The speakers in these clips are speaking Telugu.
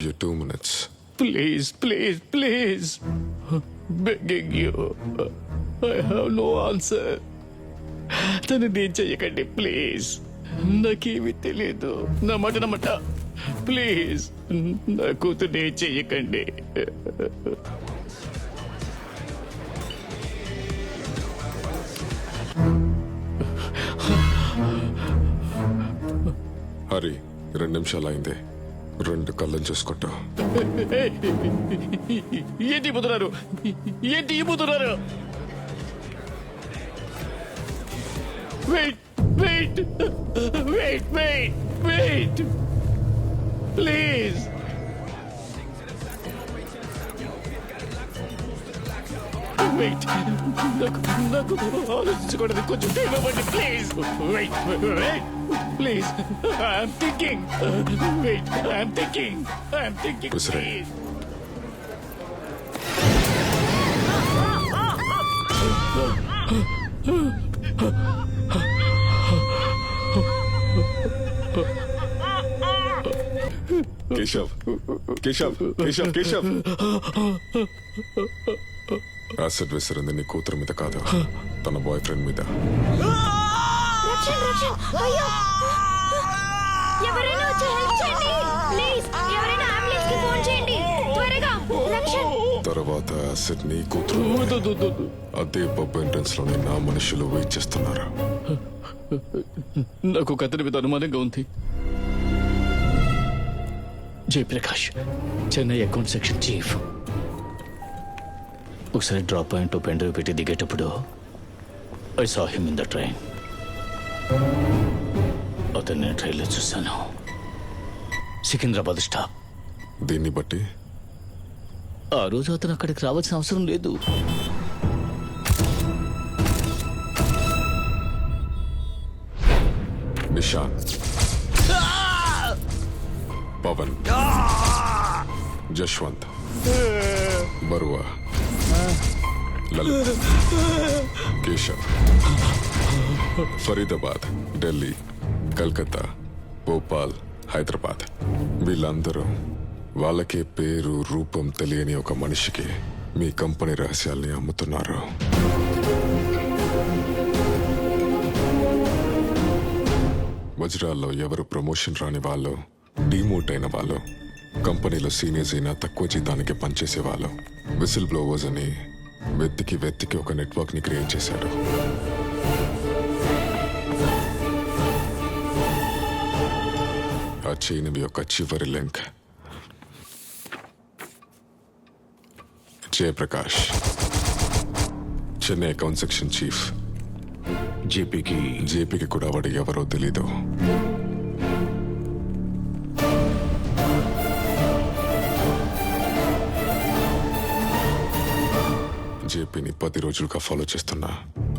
You 2 minutes. Please, please, please. Begging you. I have no answer. తను నేను చెయ్యకండి ప్లీజ్. నాకేమీ తెలియదు. నా మాట ప్లీజ్ నా కూతురు నేను చెయ్యకండి. హరి 2 నిమిషాలు అయింది. 2 కళ్ళని చూసుకుంటా. ఏంటి పోతున్నారు? Wait wait wait wait wait please. Wait నాకు ఆలోచించుకోవడానికి కొంచెం టైం ఇవ్వండి please. Wait wait please. I'm thinking. Wait I'm thinking విసిరే. ప్లీజ్. కేశవ్ కేశవ్ కేశవ్ కేశవ్ యాసిడ్ విసిరింది నీ కూతురు మీద కాదు, తన బాయ్ ఫ్రెండ్ మీద. ఎవరైనా వచ్చి హెల్ప్ చేయండి ప్లీజ్. ఎవరైనా అంబులెన్స్ కి ఫోన్ చేయండి త్వరగా. రక్షణ్ తర్వాత యాసిడ్ నీ కూతురు. అదే పబ్ ఎంట్రన్స్ లోనే నా మనుషులు వెయిట్ చేస్తున్నారు. నాకు ఒక అతని మీద అనుమానంగా ఉంది. Jayaprakash, Chennai account section chief. ఒకసారి డ్రాప్ పాయింట్ పెన్ డ్రైవ్ పెట్టి దిగేటప్పుడు I saw him in the train. అతన్ని నేను ట్రైన్లో చూశాను. సికింద్రాబాద్ స్టాప్. దీన్ని బట్టి ఆ రోజు అతను అక్కడికి రావాల్సిన అవసరం లేదు. నిషాన్, పవన్, జశ్వంత్, బరువా, లలిత్, కేశవ్, ఫరీదాబాద్, ఢిల్లీ, కల్కత్తా, భోపాల్, హైదరాబాద్. వీళ్ళందరూ వాళ్ళకే పేరు రూపం తెలియని ఒక మనిషికి మీ కంపెనీ రహస్యాల్ని అమ్ముతున్నారు. వజ్రాల్లో ఎవరు ప్రమోషన్ రాని వాళ్ళు, డిమోట్ అయిన వాళ్ళు, కంపెనీలో సీనియర్స్ అయినా తక్కువ జీతానికి పనిచేసే వాళ్ళు, విసిల్ బ్లోవర్స్ అని వెతికి ఒక నెట్వర్క్ ని క్రియేట్ చేశాడు. ఆ చైన్ యొక్క చివరి link Jayaprakash, Chennai account section chief. జేపీకి కూడా వాడు ఎవరో తెలీదు. జేపీని 10 రోజులుగా ఫాలో చేస్తున్నా.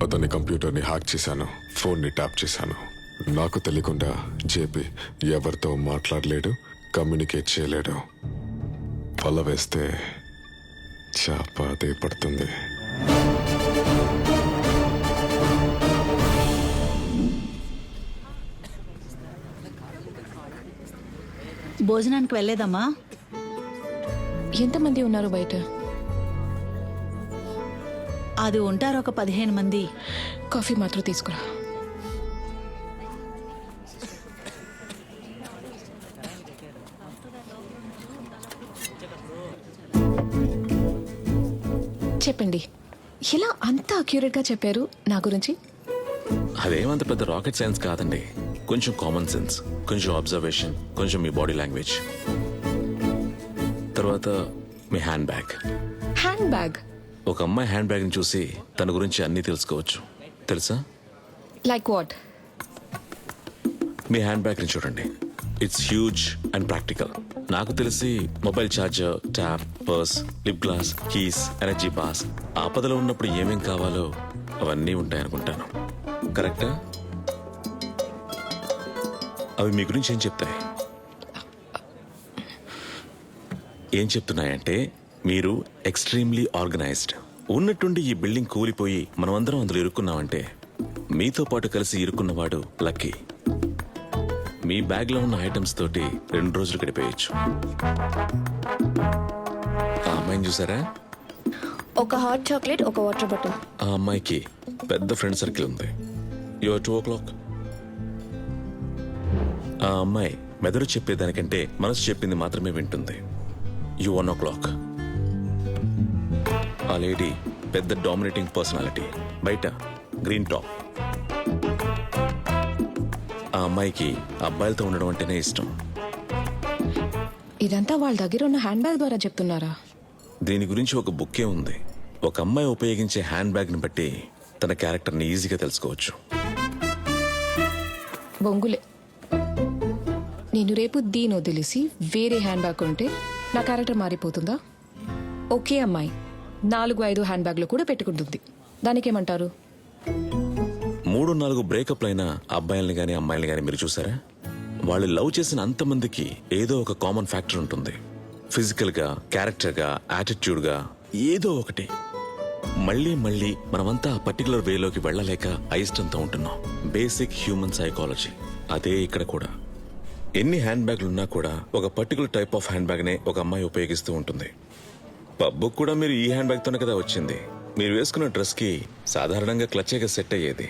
అతని కంప్యూటర్ని హ్యాక్ చేశాను, ఫోన్ని ట్యాప్ చేశాను. నాకు తెలియకుండా జేపీ ఎవరితో మాట్లాడలేడు, కమ్యూనికేట్ చేయలేడు. వల వేస్తే చేప అదే పడుతుంది. భోజనానికి వెళ్ళేదమ్మా? ఎంతమంది ఉన్నారు బయట? అది ఉంటారు ఒక 15 మంది. కాఫీ మాత్రం తీసుకురా. చెప్పండి, ఎలా అంత అక్యూరేట్ గా చెప్పారు నా గురించి? అదేమంత పెద్ద రాకెట్ సైన్స్ కాదండి. కొంచెం కామన్ సెన్స్, కొంచెం అబ్జర్వేషన్, కొంచెం మీ బాడీ లాంగ్వేజ్, తర్వాత మీ హ్యాండ్ బ్యాగ్. Hand bag? ఒక అమ్మాయి హ్యాండ్ బ్యాగ్ ని చూసి తన గురించి అన్నీ తెలుసుకోవచ్చు, తెలుసా? Like what? Me hand bag ని చూడండి. It's huge and practical. నాకు తెలిసి mobile charger, tab, purse, lip gloss, keys, energy boss, ఆపదలో ఉన్నప్పుడు ఏమేం కావాలో అవన్నీ ఉంటాయనుకుంటాను. కరెక్టా? అవి మీ గురించి ఏం చెప్తాయి? ఏం చెప్తున్నాయంటే మీరు ఎక్స్ట్రీమ్లీ ఆర్గనైజ్డ్. ఉన్నట్టుండి ఈ బిల్డింగ్ కూలిపోయి మనమందరం అందులో ఇరుక్కున్నామంటే మీతో పాటు కలిసి ఇరుక్కున్నవాడు లక్కీ. మీ బ్యాగ్లో ఉన్న ఐటమ్స్ తోటి 2 రోజులు గడిపేయచ్చు. ఆ అమ్మాయిని చూసారా? ఒక హాట్ చాక్లెట్, ఒక వాటర్ బాటిల్. ఆ అమ్మాయికి పెద్ద ఫ్రెండ్ సర్కిల్ ఉంది. Your 2 o'clock. ఆ అమ్మాయి మెదడు చెప్పేదానికంటే మనసు చెప్పింది మాత్రమే వింటుంది. You 1 o'clock. ఆ లేడీ పెద్ద డామినేటింగ్ పర్సనాలిటీ. బయట గ్రీన్ టాప్. ఆ అమ్మాయికి అబ్బాయిలతో ఉండడం అంటేనే ఇష్టం. ఇదంతా వాళ్ళ దగ్గర ఉన్న హ్యాండ్ బ్యాగ్ ద్వారా చెప్తున్నారా? దీని గురించి ఒక బుక్కే ఉంది. ఒక అమ్మాయి ఉపయోగించే హ్యాండ్ బ్యాగ్ని బట్టి తన క్యారెక్టర్ని ఈజీగా తెలుసుకోవచ్చు. బొంగులే. నేను రేపు దీని వదిలేసి వేరే హ్యాండ్ బ్యాగ్ కొంటే నా క్యారెక్టర్ మారిపోతుందా? ఓకే అమ్మాయి 4-5 హ్యాండ్ బ్యాగ్లు కూడా పెట్టుకుంటుంది. దానికేమంటారు? 3-4 బ్రేకప్ అయిన అబ్బాయిల్ని కానీ అమ్మాయిల్ని కానీ మీరు చూసారా? వాళ్ళు లవ్ చేసిన అంతమందికి ఏదో ఒక కామన్ ఫ్యాక్టర్ ఉంటుంది. ఫిజికల్గా, క్యారెక్టర్గా, యాటిట్యూడ్గా ఏదో ఒకటి. మళ్ళీ మళ్ళీ మనమంతా ఆ పర్టికులర్ వేలోకి వెళ్ళలేక అయిష్టంతో ఉంటున్నాం. Basic human psychology. అదే ఇక్కడ కూడా. ఎన్ని హ్యాండ్ బ్యాగ్లు ఉన్నా కూడా ఒక పర్టికులర్ టైప్ ఆఫ్ హ్యాండ్ బ్యాగ్నే ఒక అమ్మాయి ఉపయోగిస్తూ ఉంటుంది. పబ్బుకు కూడా మీరు ఈ హ్యాండ్ బ్యాగ్తోనే కదా వచ్చింది. మీరు వేసుకున్న డ్రెస్కి సాధారణంగా క్లచ్గా సెట్ అయ్యేది.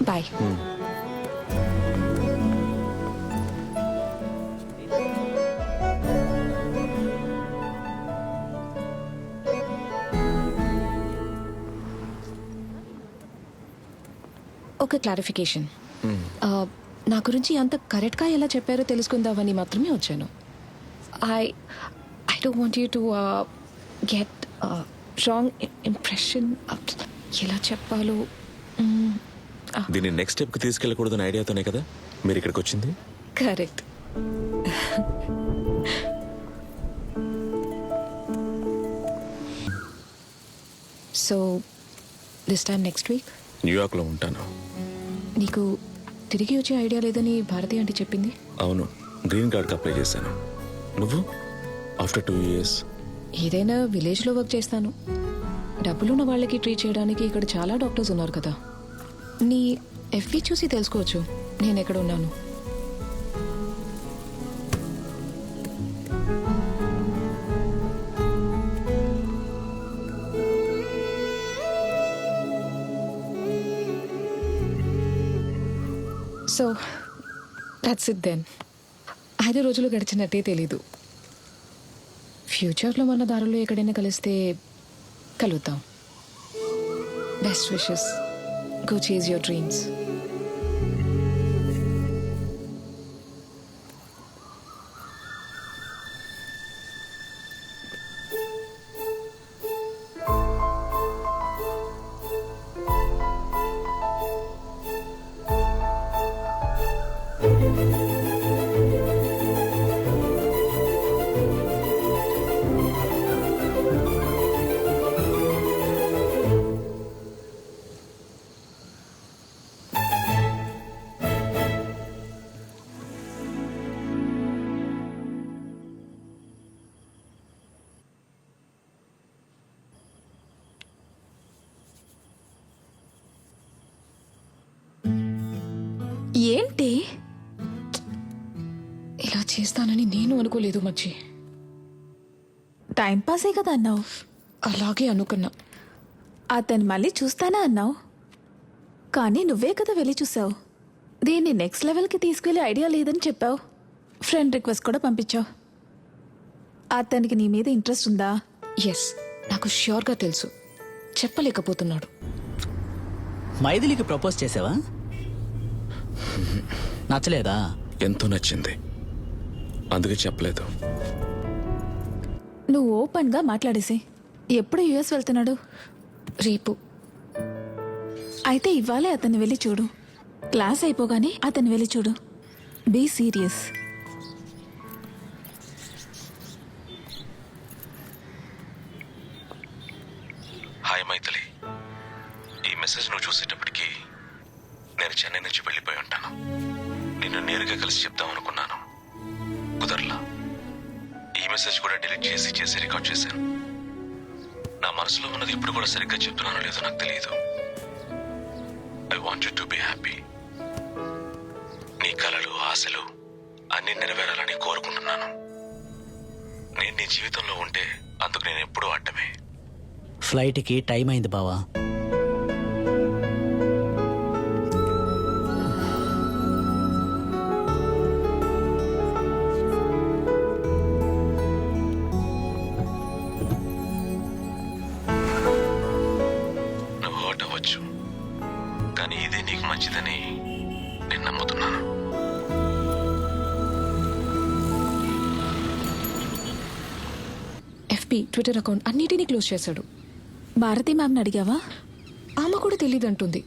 బాయ్. ఒక క్లారిఫికేషన్. నా గురించి అంత కరెక్ట్గా ఎలా చెప్పారో తెలుసుకుందామని మాత్రమే వచ్చాను. I don't want you to get wrong impression. ఎలా చెప్పాలో. దీన్ని నెక్స్ట్ స్టెప్కి తీసుకెళ్ళకూడదని ఐడియాతోనే కదా మీరు ఇక్కడికి వచ్చింది. Correct. So this time next week న్యూయార్క్లో ఉంటాను. నీకు తిరిగి వచ్చే ఐడియా లేదని భారతి ఆంటీ చెప్పింది. అవును, గ్రీన్ కార్డ్కి అప్లై చేశాను. నువ్వు? After 2 years. ఏదైనా విలేజ్లో వర్క్ చేస్తాను. డబ్బులున్న వాళ్ళకి ట్రీట్ చేయడానికి ఇక్కడ చాలా డాక్టర్స్ ఉన్నారు కదా. నీ ఎఫ్బీ చూసి తెలుసుకోవచ్చు నేను ఎక్కడ ఉన్నాను. So that's it then. 5 రోజులు గడిచినట్టే తెలీదు. ఫ్యూచర్లో మన దారిలో ఎక్కడైనా కలిస్తే కలుద్దాం. Best wishes. Go chase your dreams. ఏంటి ఇలా చేస్తానని నేను అనుకోలేదు మచ్చి. టైం పాసే కదా అన్నావు. అలాగే అనుకున్నా. అతను మళ్ళీ చూస్తానా అన్నావు, కానీ నువ్వే కదా వెళ్ళి చూసావు. దీన్ని నెక్స్ట్ లెవెల్కి తీసుకెళ్లే ఐడియా లేదని చెప్పావు. ఫ్రెండ్ రిక్వెస్ట్ కూడా పంపించావు. అతనికి నీ మీద ఇంట్రెస్ట్ ఉందా? ఎస్, నాకు ష్యూర్గా తెలుసు. చెప్పలేకపోతున్నాడు. మైథిలికి ప్రపోజ్ చేసావా? నచ్చలేదా? ఎంతో నచ్చింది, అందుకే చెప్పలేదు. నువ్వు ఓపెన్గా మాట్లాడేసి. ఎప్పుడు యుఎస్ వెళ్తున్నాడు? రేపు. అయితే ఇవ్వాలే అతన్ని వెళ్ళి చూడు. క్లాస్ అయిపోగానే అతన్ని వెళ్ళి చూడు. Be serious. హాయ్ మైథిలి, ఈ మెసేజ్ నువ్వు చూసేటప్పటికి నేను చెన్నై నుంచి వెళ్ళిపోయి ఉంటాను. నిన్ను నేరుగా కలిసి చెప్దాం అనుకున్నాను. కుదరలా. ఈ మెసేజ్ కూడా డిలీట్ చేసి రికార్డ్ చేశాను. నా మనసులో ఉన్నది ఇప్పుడు కూడా సరిగ్గా చెప్తున్నానో లేదో నాకు తెలియదు. I want you to be happy. నీ కలలు ఆశలు అన్ని నెరవేరాలని కోరుకుంటున్నాను. నేను నీ జీవితంలో ఉంటే అందుకు నేను ఎప్పుడూ అడ్డమే. ఫ్లైట్కి టైం అయింది బావా. నువ్వు హర్ట్ అవ్వచ్చు, కానీ ఇదే నీకు మంచిదని నేను నమ్ముతున్నాను. ఎఫ్బి ట్విట్టర్ అకౌంట్ అన్నిటినీ క్లోజ్ చేశాడు. భారతి మ్యామ్ని అడిగావా? ఆమె కూడా తెలియదు అంటుంది.